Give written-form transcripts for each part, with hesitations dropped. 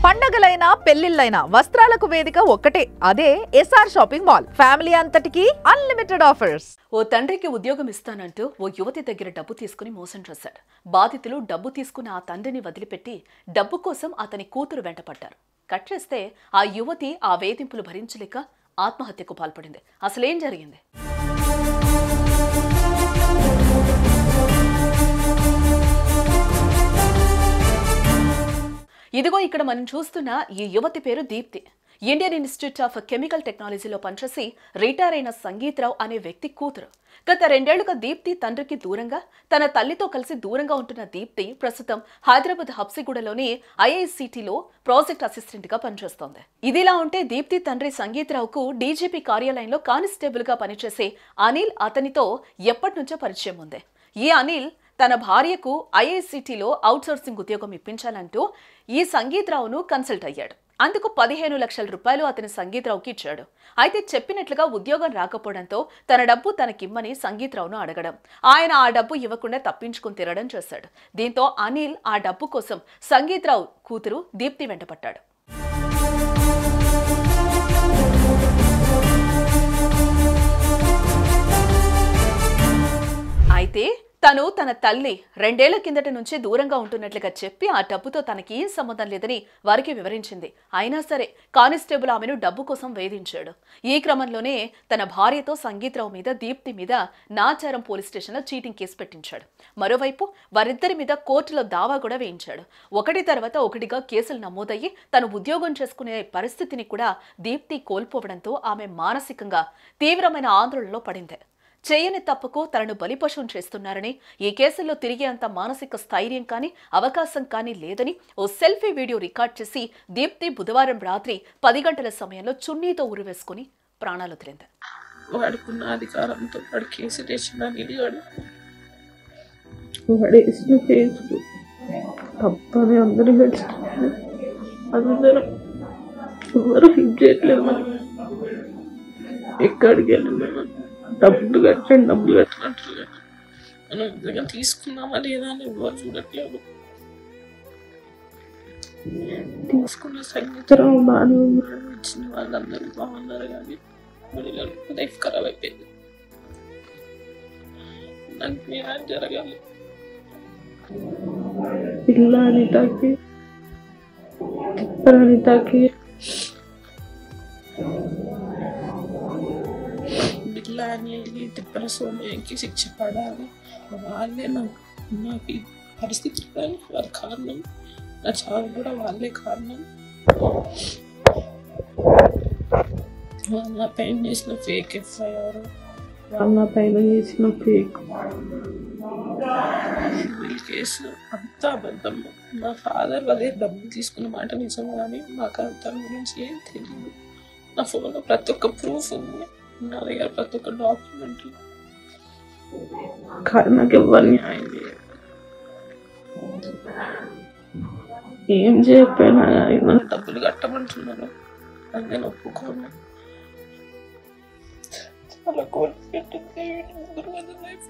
పండగలైనా పెళ్లిళ్ళైనా వస్త్రాలకు వేదిక ఒక్కటే, అదే ఎస్ఆర్ షాపింగ్ మాల్. ఫ్యామిలీ అంతటికి అన్లిమిటెడ్ ఆఫర్స్. ఓ తండ్రికి ఉద్యోగం ఇస్తానంటూ ఓ యువతి దగ్గర డబ్బు తీసుకుని మోసం చేశాడు. బాధితులు డబ్బు తీసుకున్న ఆ తండ్రిని వదిలిపెట్టి డబ్బు కోసం అతని కూతురు వెంటపడ్డారు. కట్ చేస్తే ఆ యువతి ఆ వేధింపులు భరించలేక ఆత్మహత్యకు పాల్పడింది. అసలేం జరిగింది? ఇదిగో ఇక్కడ మనం చూస్తున్న ఈ యువతి పేరు Deepti. Indian institute of chemical టెక్నాలజీలో పనిచేసి రిటైర్ అయిన సంగీతరావు అనే వ్యక్తి కూతురు. గత 2 ఏళ్లుగా దీప్తి తండ్రికి దూరంగా, తన తల్లితో కలిసి దూరంగా ఉంటున్న దీప్తి ప్రస్తుతం హైదరాబాద్ హబ్సిగూడలోని ఐఐసిటిలో ప్రాజెక్ట్ అసిస్టెంట్ గా పనిచేస్తోంది. ఇదిలా ఉంటే దీప్తి తండ్రి సంగీతరావుకు డీజీపీ కార్యాలయంలో కానిస్టేబుల్ గా పనిచేసే అనిల్ అతనితో ఎప్పటి నుంచో పరిచయం ఉంది. ఈ అనిల్ తన భార్యకు ఐఐసిటిలో అవుట్సోర్సింగ్ ఉద్యోగం ఇప్పించాలంటూ ఈ సంగీతరావును కన్సల్ట్ అయ్యాడు. అందుకు 15 లక్షల రూపాయలు అతని సంగీతరావుకి ఇచ్చాడు. అయితే చెప్పినట్లుగా ఉద్యోగం రాకపోవడంతో తన డబ్బు తనకిమ్మని సంగీతరావును అడగడం, ఆయన ఆ డబ్బు ఇవ్వకుండా తప్పించుకుని తిరగడం చేశాడు. దీంతో అనిల్ ఆ డబ్బు కోసం సంగీతరావు కూతురు దీప్తి వెంటపడ్డాడు. అయితే తను తన తల్లి 2 ఏళ్ల కిందట నుంచి దూరంగా ఉంటున్నట్లుగా చెప్పి ఆ డబ్బుతో తనకి ఏం సంబంధం లేదని వారికి వివరించింది. అయినా సరే కానిస్టేబుల్ ఆమెను డబ్బు కోసం వేధించాడు. ఈ క్రమంలోనే తన భార్యతో సంగీతరావు మీద, దీప్తి మీద నాచారం పోలీస్ స్టేషన్లో చీటింగ్ కేసు పెట్టించాడు. మరోవైపు వారిద్దరి మీద కోర్టులో దావా కూడా వేయించాడు. ఒకటి తర్వాత ఒకటిగా కేసులు నమోదయ్యి తను ఉద్యోగం చేసుకునే పరిస్థితిని కూడా దీప్తి కోల్పోవడంతో ఆమె మానసికంగా తీవ్రమైన ఆందోళనలో పడింది. చేయని తప్పుకు తనను బలిపశువును చేస్తున్నారని, ఈ కేసుల్లో తిరిగే అంత మానసిక స్థైర్యం కానీ అవకాశం కానీ లేదని ఓ సెల్ఫీ వీడియో రికార్డ్ చేసి దీప్తి బుధవారం రాత్రి 10 గంటల సమయంలో చున్నీతో ఉరివేసుకుని ప్రాణాలు వదిలింది. వాడుకున్న అధికారంతో వాడు కేసు తెచ్చిన నిలిగాడు. వాడేసిన కేసు తప్పని అందరూ తెలుసుకున్నారు. అందరం ఎవరు హిట్ చేయట్లేదు. మనం ఎక్కడికి వెళ్ళినా డబ్బులు కట్టినట్టు మనం నిజంగా తీసుకున్నామా లేదా అని ఎవరు చూడట్లేదు. తీసుకున్న సంగీతరావు బాగానే ఉన్నాడు, ఇచ్చిన వాళ్ళందరూ బాగున్నారు, కానీ లైఫ్ ఖరాబ్ అయిపోయింది. నాకు న్యాయం జరగాలి. పిల్ల అనితకి, అనితకి తిప్పల సోమయ్యకి శిక్ష పడాలి. వాళ్ళే నాకు ఈ పరిస్థితి వారి కారణం, నా చావు కూడా వాళ్ళే కారణం. వాళ్ళ పైన చేసిన ఫేక్ ఎఫ్ఐఆర్, వాళ్ళ పైన చేసిన ఫేక్ సివిల్ కేసు అంతా అబద్ధం. మా ఫాదర్ వాళ్ళే డబ్బులు తీసుకున్న మాట నిజం, కానీ మాకు దాని గురించి ఏం తెలియదు. నా ఫోన్లో ప్రతి ఒక్క ప్రూఫ్ ఉంది, నా దగ్గర ప్రతి ఒక్క డాక్యుమెంట్. కానీ నాకు ఎవరు న్యాయం చేయరు. ఏం చేయకపోయినా నన్ను డబ్బులు కట్టమంటున్నారు, అది నేను ఒప్పుకోను. చాలా కోల్పోయింది లైఫ్.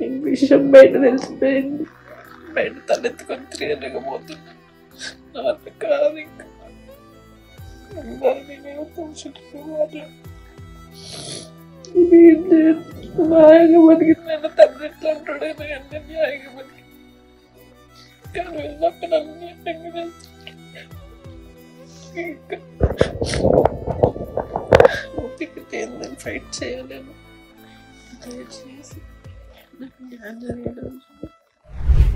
ఈ విషయం బయట తెలిసిపోయింది. బయట తలెత్తుకొని తిరగలేకపోతున్నా. కాదు ఇంకా న్యాయంగా బతికిన తండ్రి ఎట్లా అంటాడు, న్యాయంగా బతికి కానీ వెళ్ళినప్పుడు అన్ని ఓపికతే ఏందని ఫైట్ చేయలేను. దయచేసి నాకు న్యాయం జరగలేదు.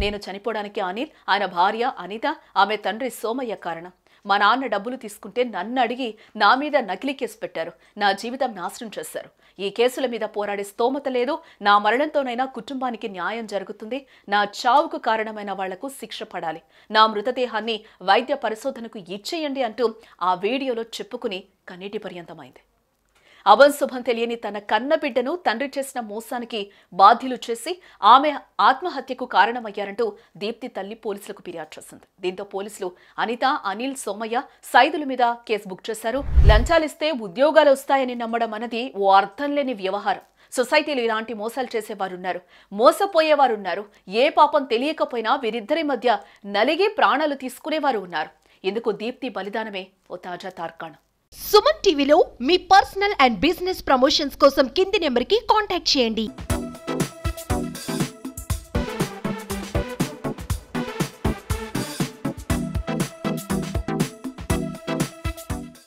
నేను చనిపోవడానికి అనిల్, ఆయన భార్య అనిత, ఆమె తండ్రి సోమయ్య కారణం. మా నాన్న డబ్బులు తీసుకుంటే నన్ను అడిగి నా మీద నకిలీ కేసు పెట్టారు. నా జీవితం నాశనం చేశారు. ఈ కేసుల మీద పోరాడే స్తోమత లేదు. నా మరణంతోనైనా కుటుంబానికి న్యాయం జరుగుతుంది. నా చావుకు కారణమైన వాళ్లకు శిక్ష పడాలి. నా మృతదేహాన్ని వైద్య పరిశోధనకు ఇచ్చేయండి అంటూ ఆ వీడియోలో చెప్పుకుని కన్నీటి పర్యంతమైంది. అభంశుభం తెలియని తన కన్న బిడ్డను తండ్రి చేసిన మోసానికి బాధ్యులు చేసి ఆమె ఆత్మహత్యకు కారణమయ్యారంటూ దీప్తి తల్లి పోలీసులకు ఫిర్యాదు చేసింది. దీంతో పోలీసులు అనిత, అనిల్, సోమయ్య, సైదుల మీద కేసు బుక్ చేశారు. లంచాలిస్తే ఉద్యోగాలు వస్తాయని నమ్మడం అన్నది ఓ అర్థం లేని వ్యవహారం. సొసైటీలో ఇలాంటి మోసాలు చేసేవారున్నారు, మోసపోయేవారున్నారు, ఏ పాపం తెలియకపోయినా వీరిద్దరి మధ్య నలిగి ప్రాణాలు తీసుకునేవారు ఉన్నారు. ఇందుకు దీప్తి బలిదానమే ఓ తాజా తార్కాణం. సుమన్ టీవీలో మీ పర్సనల్ అండ్ బిజినెస్ ప్రమోషన్స్ కోసం కింది నెంబర్కి కాంటాక్ట్ చేయండి.